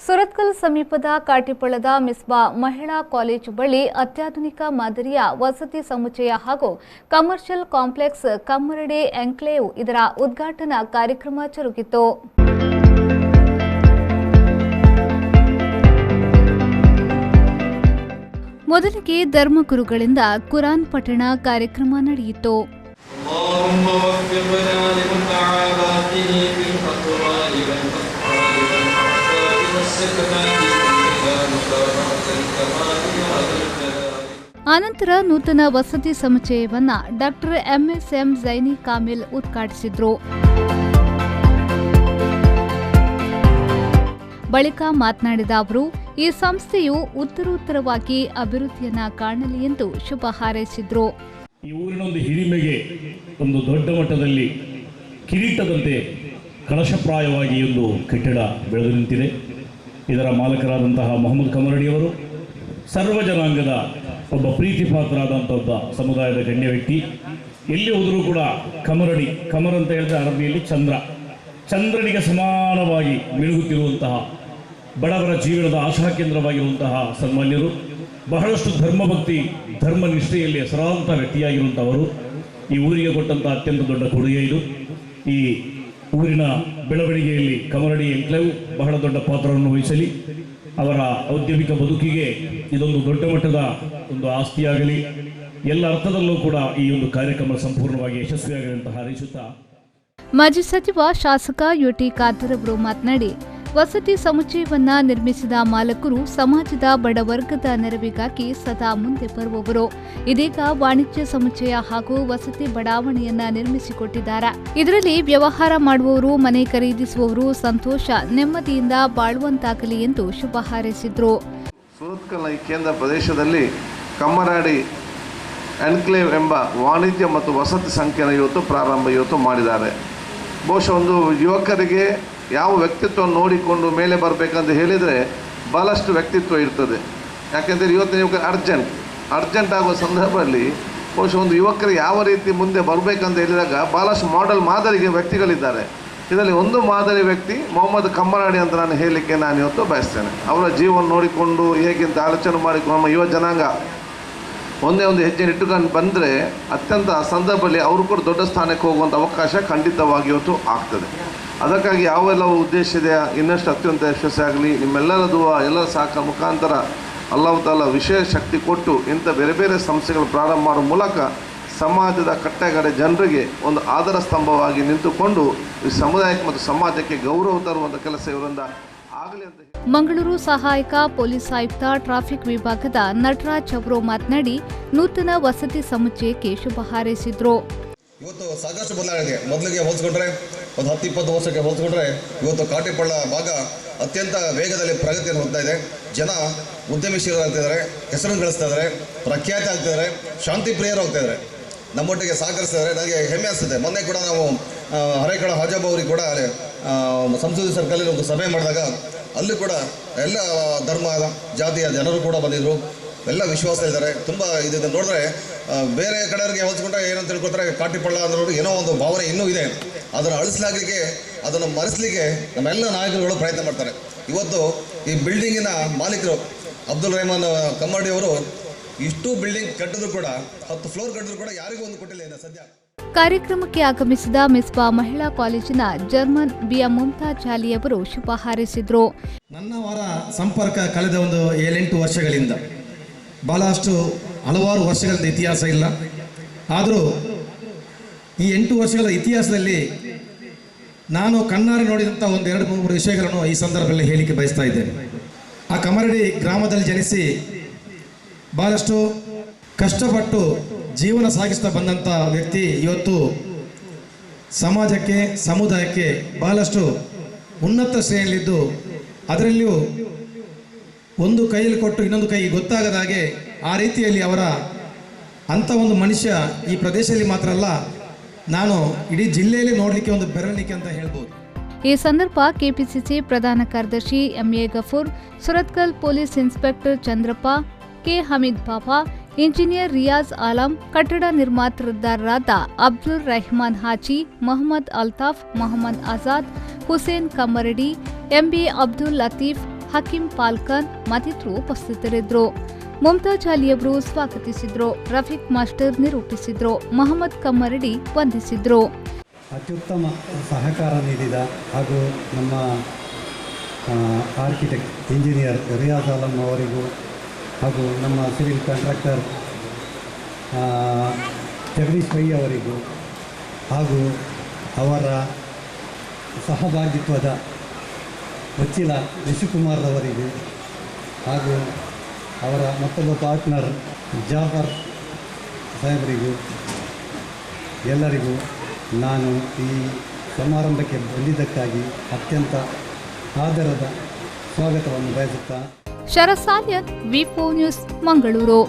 ಸುರತ್ಕಲ್ ಸಮೀಪದ ಕಾಟಿಪಳ್ಳದ ಮಿಸ್ಬಾ ಮಹಿಳಾ ಕಾಲೇಜು ಬಳಿ ಅತ್ಯಾಧುನಿಕ ಮಾದರಿಯ ವಸತಿ ಸಮುಚ್ಚಯ ಹಾಗೂ ಕಮರ್ಷಿಯಲ್ ಕಾಂಪ್ಲೆಕ್ಸ್ ಕಮ್ಮರಡಿ ಎನ್ಕ್ಲೇವ್ ಇದರ ಉದ್ಘಾಟನಾ ಕಾರ್ಯಕ್ರಮ ಜರುಗಿತು. ಮೊದಲಿಗೆ ಧರ್ಮಗುರುಗಳಿಂದ ಕುರಾನ್ ಪಠಣ ಕಾರ್ಯಕ್ರಮ ನಡೆಯಿತು. ಆನಂತರ ನೂತನ ವಸತಿ ಸಮುಚ್ಚಯವನ್ನ ಡಾಕ್ಟರ್ ಎಂಎಸ್ಎಂ ಜೈನಿ ಕಾಮಿಲ್ ಉದ್ಘಾಟಿಸಿದ್ರು. ಬಳಿಕ ಮಾತನಾಡಿದ ಅವರು, ಈ ಸಂಸ್ಥೆಯು ಉತ್ತರೋತ್ತರವಾಗಿ ಅಭಿವೃದ್ಧಿಯನ್ನ ಕಾಣಲಿ ಎಂದು ಶುಭ ಹಾರೈಸಿದ್ರು. ಈ ಊರಿನ ಒಂದು ಹಿರಿಮೆಗೆ ಒಂದು ದೊಡ್ಡ ಮಟ್ಟದಲ್ಲಿ ಕಿರೀಟದಂತೆ ಕಲಶಪ್ರಾಯವಾಗಿ ಒಂದು ಕಟ್ಟಡ ಬೆಳೆದು ನಿಂತಿದೆ. ಇದರ ಮಾಲಕರಾದಂತಹ ಮೊಹಮ್ಮದ್ ಕಮರಡಿಯವರು ಸರ್ವ ಜನಾಂಗದ ಒಬ್ಬ ಪ್ರೀತಿ ಪಾತ್ರರಾದಂಥ ಒಬ್ಬ ಸಮುದಾಯದ ಗಣ್ಯ ವ್ಯಕ್ತಿ. ಎಲ್ಲಿ ಹೋದರೂ ಕೂಡ ಕಮರಡಿ, ಕಮರ್ ಅಂತ ಹೇಳಿದ್ರೆ ಅರಬಿಯಲ್ಲಿ ಚಂದ್ರನಿಗೆ ಸಮಾನವಾಗಿ ಮಿಳುಗುತ್ತಿರುವಂತಹ ಬಡವರ ಜೀವನದ ಆಶಾ ಕೇಂದ್ರವಾಗಿರುವಂತಹ ಸನ್ಮಾನ್ಯರು, ಬಹಳಷ್ಟು ಧರ್ಮಭಕ್ತಿ ಧರ್ಮ ನಿಷ್ಠೆಯಲ್ಲಿ ಹೆಸರಾಂತ ವ್ಯಕ್ತಿಯಾಗಿರುವಂಥವರು. ಈ ಊರಿಗೆ ಕೊಟ್ಟಂಥ ಅತ್ಯಂತ ದೊಡ್ಡ ಕೊಡುಗೆ ಇದು. ಈ ಊರಿನ ಬೆಳವಣಿಗೆಯಲ್ಲಿ ಕಮರಡಿ ಎನ್ಕ್ಲೇವ್ ಬಹಳ ದೊಡ್ಡ ಪಾತ್ರವನ್ನು ವಹಿಸಲಿ. ಅವರ ಔದ್ಯಮಿಕ ಬದುಕಿಗೆ ಇದೊಂದು ದೊಡ್ಡ ಮಟ್ಟದ ಒಂದು ಆಸ್ತಿಯಾಗಲಿ. ಎಲ್ಲ ಅರ್ಥದಲ್ಲೂ ಕೂಡ ಈ ಒಂದು ಕಾರ್ಯಕ್ರಮ ಸಂಪೂರ್ಣವಾಗಿ ಯಶಸ್ವಿಯಾಗಲಿ ಅಂತ ಹಾರೈಸುತ್ತಾ, ಮಾಜಿ ಸಚಿವ ಶಾಸಕ ಯುಟಿ ಖಾದರ್ ಅವರು ಮಾತನಾಡಿ, ವಸತಿ ಸಮುಚ್ಚಯವನ್ನ ನಿರ್ಮಿಸಿದ ಮಾಲಕರು ಸಮಾಜದ ಬಡವರ್ಗದ ನೆರವಿಗಾಗಿ ಸದಾ ಮುಂದೆ ಬರುವವರು. ಇದೀಗ ವಾಣಿಜ್ಯ ಸಮುಚ್ಚಯ ಹಾಗೂ ವಸತಿ ಬಡಾವಣೆಯನ್ನ ನಿರ್ಮಿಸಿಕೊಟ್ಟಿದ್ದಾರೆ. ಇದರಲ್ಲಿ ವ್ಯವಹಾರ ಮಾಡುವವರು, ಮನೆ ಖರೀದಿಸುವವರು ಸಂತೋಷ ನೆಮ್ಮದಿಯಿಂದ ಬಾಳುವಂತಾಗಲಿ ಎಂದು ಶುಭ ಹಾರೈಸಿದ್ರು. ಸುರತ್ಕಲ್ ಕೇಂದ್ರ ಪ್ರದೇಶದಲ್ಲಿ ಕಮ್ಮರಾಡಿ ಎನ್ಕ್ಲೇವ್ ಎಂಬ ವಾಣಿಜ್ಯ ಮತ್ತು ವಸತಿ ಸಂಕೀರ್ಣ ಇವತ್ತು ಮಾಡಿದ್ದಾರೆ. ಬಹುಶಃ ಒಂದು ಯುವಕರಿಗೆ ಯಾವ ವ್ಯಕ್ತಿತ್ವವನ್ನು ನೋಡಿಕೊಂಡು ಮೇಲೆ ಬರಬೇಕಂತ ಹೇಳಿದರೆ ಭಾಳಷ್ಟು ವ್ಯಕ್ತಿತ್ವ ಇರ್ತದೆ. ಯಾಕೆಂದರೆ ಇವತ್ತಿನ ಯುವಕ ಅರ್ಜೆಂಟ್ ಆಗುವ ಸಂದರ್ಭದಲ್ಲಿ ಬಹುಶಃ ಒಂದು ಯುವಕರಿಗೆ ಯಾವ ರೀತಿ ಮುಂದೆ ಬರಬೇಕಂತ ಹೇಳಿದಾಗ ಭಾಳಷ್ಟು ಮಾದರಿಗೆ ವ್ಯಕ್ತಿಗಳಿದ್ದಾರೆ. ಇದರಲ್ಲಿ ಒಂದು ಮಾದರಿ ವ್ಯಕ್ತಿ ಮೊಹಮ್ಮದ್ ಕಮ್ಮರಾಡಿ ಅಂತ ನಾನು ಹೇಳಲಿಕ್ಕೆ ಇವತ್ತು ಬಯಸ್ತೇನೆ. ಅವರ ಜೀವನ ನೋಡಿಕೊಂಡು ಹೇಗಿಂತ ಆಲೋಚನೆ ಮಾಡಿಕೊಂಡು ನಮ್ಮ ಯುವ ಜನಾಂಗ ಒಂದೇ ಒಂದು ಹೆಜ್ಜೆ ಇಟ್ಟುಕೊಂಡು ಬಂದರೆ ಅತ್ಯಂತ ಸಂದರ್ಭದಲ್ಲಿ ಅವರು ಕೂಡ ದೊಡ್ಡ ಸ್ಥಾನಕ್ಕೆ ಹೋಗುವಂಥ ಅವಕಾಶ ಖಂಡಿತವಾಗಿ ಇವತ್ತು ಆಗ್ತದೆ. ಅದಕ್ಕಾಗಿ ಯಾವೆಲ್ಲ ಉದ್ದೇಶ ಇದೆ, ಇನ್ನಷ್ಟು ಅತ್ಯಂತ ಯಶಸ್ವಿಯಾಗಲಿ. ನಿಮ್ಮೆಲ್ಲರ ದುವಾ, ಎಲ್ಲರ ಸಹಕಾರ ಮುಖಾಂತರ ಅಲ್ಲಾಹ್ ತಾಲಾ ವಿಶೇಷ ಶಕ್ತಿ ಕೊಟ್ಟು ಇಂಥ ಬೇರೆ ಬೇರೆ ಸಂಸ್ಥೆಗಳು ಪ್ರಾರಂಭ ಮಾಡುವ ಮೂಲಕ ಸಮಾಜದ ಕಟ್ಟೆಗಡೆ ಜನರಿಗೆ ಒಂದು ಆಧಾರ ಸ್ತಂಭವಾಗಿ ನಿಂತುಕೊಂಡು ಈ ಸಮುದಾಯಕ್ಕೆ ಮತ್ತು ಸಮಾಜಕ್ಕೆ ಗೌರವ ತರುವಂಥ ಕೆಲಸ ಇವರಿಂದ ಆಗಲಿ ಅಂತ. ಮಂಗಳೂರು ಸಹಾಯಕ ಪೊಲೀಸ್ ಆಯುಕ್ತ ಟ್ರಾಫಿಕ್ ವಿಭಾಗದ ನಟರಾಜ್ ಅವರು ಮಾತನಾಡಿ, ನೂತನ ವಸತಿ ಸಮುಚ್ಚಯಕ್ಕೆ ಶುಭ ಹಾರೈಸಿದ್ರು. ಇವತ್ತು ಸಾಕಷ್ಟು ಬದಲಾವಣೆ, ಮೊದಲಿಗೆ ಹೋಲಿಸ್ಕೊಂಡ್ರೆ ಒಂದು 10-20 ವರ್ಷಕ್ಕೆ ಹೋಲಿಸ್ಕೊಂಡ್ರೆ ಇವತ್ತು ಕಾಟಿಪಳ್ಳ ಭಾಗ ಅತ್ಯಂತ ವೇಗದಲ್ಲಿ ಪ್ರಗತಿಯನ್ನು ಹೊಂದ್ತಾ ಇದೆ. ಜನ ಉದ್ಯಮಶೀಲರಾಗ್ತಿದ್ದಾರೆ, ಹೆಸರನ್ನು ಗಳಿಸ್ತಾ ಇದ್ದಾರೆ, ಪ್ರಖ್ಯಾತಿ ಆಗ್ತಿದ್ದಾರೆ, ಶಾಂತಿ ಪ್ರಿಯರು ಆಗ್ತಾಯಿದ್ದಾರೆ, ನಮ್ಮೊಟ್ಟಿಗೆ ಸಹಕರಿಸ್ತಿದ್ದಾರೆ. ನನಗೆ ಹೆಮ್ಮೆ ಅನಿಸ್ತದೆ. ಮೊನ್ನೆ ಕೂಡ ನಾವು ಹರೇಕಳ ಹಾಜಾಬ್ ಅವರಿಗೆ ಕೂಡ ಸಂಸದೀಯ ಸರ್ಕಲಲ್ಲಿ ಒಂದು ಸಭೆ ಮಾಡಿದಾಗ ಅಲ್ಲಿ ಕೂಡ ಎಲ್ಲ ಧರ್ಮದ ಜಾತಿಯ ಜನರು ಕೂಡ ಬಂದಿದ್ದರು. ಎಲ್ಲ ವಿಶ್ವಾಸ ಇದ್ದಾರೆ. ತುಂಬ ಇದನ್ನು ನೋಡಿದ್ರೆ ಬೇರೆ ಕಡೆಯವರಿಗೆ ಹೋಲಿಸ್ಕೊಂಡ್ರೆ ಏನಂತ ತಿಳ್ಕೊತಾರೆ, ಕಾಟಿಪಳ್ಳ ಅನ್ನೋರು ಏನೋ ಒಂದು ಭಾವನೆ ಇನ್ನೂ ಇದೆ. ಅದನ್ನು ಅಳಿಸ್ಲಾಗಲಿಕ್ಕೆ, ಅದನ್ನು ಮರೆಸಲಿಕ್ಕೆ ನಮ್ಮೆಲ್ಲ ನಾಯಕರುಗಳು ಪ್ರಯತ್ನ ಮಾಡ್ತಾರೆ. ಇವತ್ತು ಈ ಬಿಲ್ಡಿಂಗಿನ ಮಾಲೀಕರು ಅಬ್ದುಲ್ ರೆಹಮಾನ್ ಕಮ್ಮರ್ಡಿ ಅವರು ಇಷ್ಟು ಬಿಲ್ಡಿಂಗ್ ಕಟ್ಟಿದ್ರು ಕೂಡ 10 ಫ್ಲೋರ್ ಕಟ್ಟಿದ್ರು ಕೂಡ ಯಾರಿಗೂ ಒಂದು ಕೊಟ್ಟಿಲ್ಲ ಇನ್ನು ಸದ್ಯ. ಕಾರ್ಯಕ್ರಮಕ್ಕೆ ಆಗಮಿಸಿದ ಮಿಸ್ಬಾ ಮಹಿಳಾ ಕಾಲೇಜಿನ ಜರ್ಮನ್ ಬಿಎಂ ಮುಮ್ತಾಜ್ ಅಲಿ ಅವರು ಶುಭ ಹಾರೈಸಿದ್ರು. ನನ್ನ ಅವರ ಸಂಪರ್ಕ ಕಳೆದ ಒಂದು 7-8 ವರ್ಷಗಳಿಂದ, ಬಹಳಷ್ಟು ಹಲವಾರು ವರ್ಷಗಳಿಂದ ಇತಿಹಾಸ ಇಲ್ಲ. ಆದರೂ ಈ 8 ವರ್ಷಗಳ ಇತಿಹಾಸದಲ್ಲಿ ನಾನು ಕಣ್ಣಾರೆ ನೋಡಿದಂಥ ಒಂದು 2-3 ವಿಷಯಗಳನ್ನು ಈ ಸಂದರ್ಭದಲ್ಲಿ ಹೇಳಿಕೆ ಬಯಸ್ತಾ ಇದ್ದೇನೆ. ಆ ಕಮರಡಿ ಗ್ರಾಮದಲ್ಲಿ ಜನಿಸಿ ಬಹಳಷ್ಟು ಕಷ್ಟಪಟ್ಟು ಜೀವನ ಸಾಗಿಸ್ತಾ ಬಂದಂಥ ವ್ಯಕ್ತಿ ಇವತ್ತು ಸಮಾಜಕ್ಕೆ, ಸಮುದಾಯಕ್ಕೆ ಬಹಳಷ್ಟು ಉನ್ನತ ಶ್ರೇಣಿಯಲ್ಲಿದ್ದು, ಅದರಲ್ಲಿಯೂ ಒಂದು ಕೈಯಲ್ಲಿ ಕೊಟ್ಟು ಇನ್ನೊಂದು ಕೈ ಗೊತ್ತಾಗದ ಹಾಗೆ ಆ ರೀತಿಯಲ್ಲಿ ಅವರ ಅಂಥ ಒಂದು ಮನುಷ್ಯ ಈ ಪ್ರದೇಶದಲ್ಲಿ ಮಾತ್ರ ಅಲ್ಲ, ನಾನು ಇಡೀ ಜಿಲ್ಲೆಯಲ್ಲಿ ನೋಡಲಿಕ್ಕೆ ಒಂದು ಬೆರಳಿಕೆ ಅಂತ ಹೇಳ್ಬೋದು. ಈ ಸಂದರ್ಭ ಕೆಪಿಸಿಸಿ ಪ್ರಧಾನ ಕಾರ್ಯದರ್ಶಿ M A Gafoor, Surathkal police inspector Chandrappa, K Hameed Baba, engineer Riyaz Alam, ಕಟ್ಟಡ ನಿರ್ಮಾತೃದಾರರಾದ ಅಬ್ದುಲ್ ರೆಹಮಾನ್ ಹಾಜಿ, ಮೊಹಮ್ಮದ್ ಅಲ್ತಾಫ್, ಮೊಹಮ್ಮದ್ ಆಜಾದ್, ಹುಸೇನ್ ಕಮ್ಮರಡಿ, ಎಂಬಿ ಅಬ್ದುಲ್ ಲತೀಫ್ ಹಕೀಂ ಪಾಲ್ಕನ್ ಮತ್ತಿತರರು ಉಪಸ್ಥಿತರಿದ್ದರು. ಮುಮ್ತಾಜ್ ಅಲಿಯವರು ಸ್ವಾಗತಿಸಿದ್ರು. ರಫೀಕ್ ಮಾಸ್ಟರ್ ನಿರೂಪಿಸಿದ್ರು. ಮೊಹಮ್ಮದ್ ಕಮ್ಮರಡಿ ವಂದಿಸಿದ್ರು. ಅತ್ಯುತ್ತಮ ಸಹಕಾರ ನೀಡಿದ ಹಾಗೂ ನಮ್ಮ ಆರ್ಕಿಟೆಕ್ಟ್ ಇಂಜಿನಿಯರ್ ರಿಯಾಜ್ ಆಲಂ ಅವರಿಗೂ ಹಾಗೂ ನಮ್ಮ ಸಿವಿಲ್ ಕಾಂಟ್ರಾಕ್ಟರ್ ಜಗದೀಶ್ ಪೈ ಅವರಿಗೂ ಹಾಗೂ ಅವರ ಸಹಭಾಗಿತ್ವದ ವಕೀಲ ರಿಷಿಕುಮಾರ್ ಅವರಿಗೂ ಹಾಗೂ ಅವರ ಮತ್ತೊಬ್ಬ ಪಾರ್ಟ್ನರ್ ಜಾಫರ್ ಸಾಹೇಬರಿಗೂ ಎಲ್ಲರಿಗೂ ನಾನು ಈ ಸಮಾರಂಭಕ್ಕೆ ಬಂದಿದ್ದಕ್ಕಾಗಿ ಅತ್ಯಂತ ಆದರದ ಸ್ವಾಗತವನ್ನು ಬಯಸುತ್ತಾ ಶರಸಾಲಿಯನ್ ವಿ4 ನ್ಯೂಸ್ ಮಂಗಳೂರು.